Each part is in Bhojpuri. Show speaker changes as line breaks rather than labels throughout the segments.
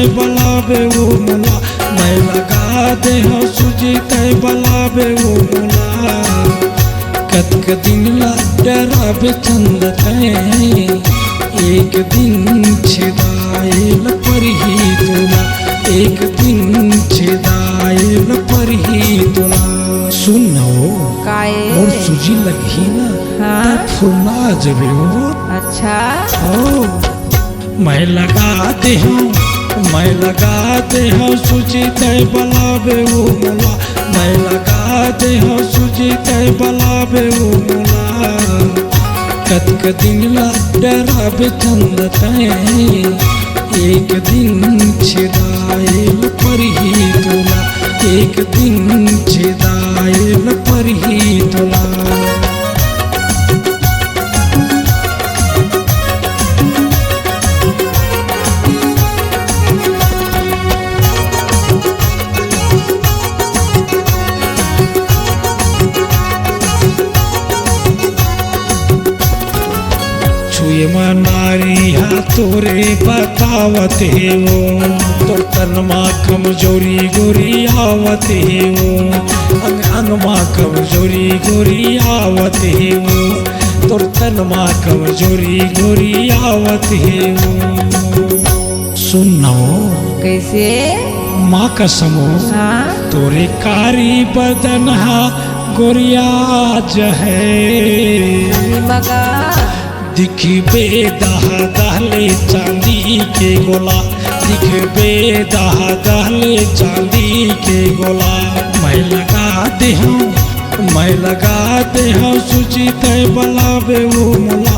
तय बलावे वो मुला, मैं लगा दे हो सूजी तय बलावे वो मुला। कतक दिन ला डरावे चंद तय, एक दिन छिदाइल पर ही तुला, एक दिन छिदाइल पर ही तुला। सुनो और सूजी लगी ना,
हाँ?
फुलना जबे हो।
अच्छा
मैं लगाते हूँ, मैं लगाते हूँ सूजी तय बलावे वो मुला, मैं लगाते हूँ सूजी तय बलावे वो मुला। कतक दिन ला डरावे चंद तय, एक दिन छिदाइल पर ही तुला, एक दिन छिदाइल पर ही तुला। छुए मनारी हा तोरे बतावते वो, तोर तनमा कमजोरी गोरी आवते वो, अंगमा कमजोरी गोरी आवते वो, तोर तनमा कमजोरी गोरी आवते वो। सुनो
कैसे
माँ कसम
हाँ?
तोरे कारी बदन हा गोरिया जहे
मगा
दिखबे दहा दहले चांदी के गोला, दिखबे दहा दहले चांदी के गोला। मैं लगाते हूँ, मैं लगाते हूँ सूजी तय बलावे वो मुला,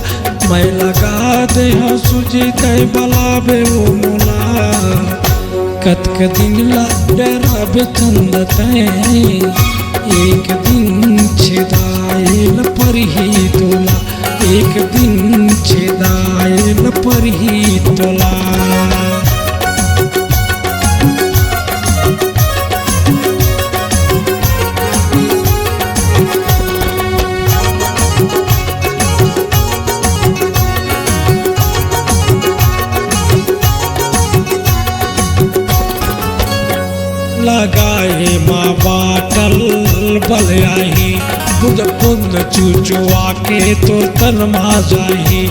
मैं लगाते हूँ सूजी तय बलावे वो मुला। कतक दिन ला डरावे चंद तय, एक दिन छिदाइल पर ही तुला, एक दिन छिदाइल पर ही तुला। लगाए माँ बाटल बल आई, बुद बुंद चुचुआ के तोर तन मा जाही,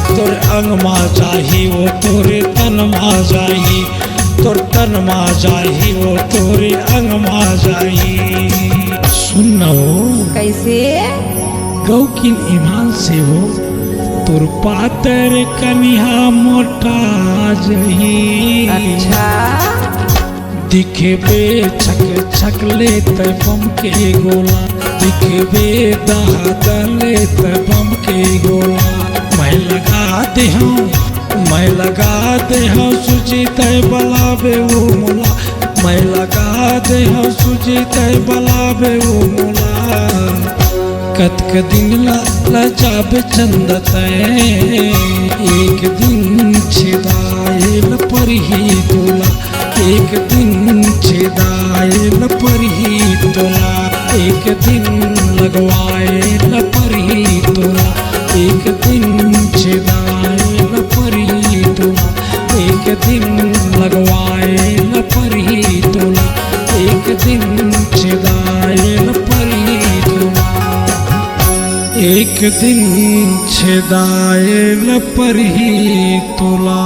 तोर अंग मा जाही वो तोरे तन मा जाही, तोर तन मा जाही वो तोरे अंग मा जाही। सुनो
कैसे
गौकिन ईमान से हो, तोर पातर कनिहा मोटा जही।
अच्छा
दिखबे छक छक ले तय बम के गोला, दिखबे दहा दले तय बम के गोला। मैं लगाते हूँ, मैं लगाते हूँ सूजी तय बलावे वो मुला, मैं लगाते हूँ सूजी तय बलावे वो मुला। कतक दिन ला लजावे चंद तय, एक दिन छिदाइल पर ही तुला, एक दिन छिदाइल पर ही तुला, एक दिन लगवाइल पर ही तुला, एक दिन छिदाइल पर ही तुला, एक दिन लगवाइल पर ही तुला, एक दिन छिदाइल पर ही तुला, एक दिन छिदाइल पर ही तुला।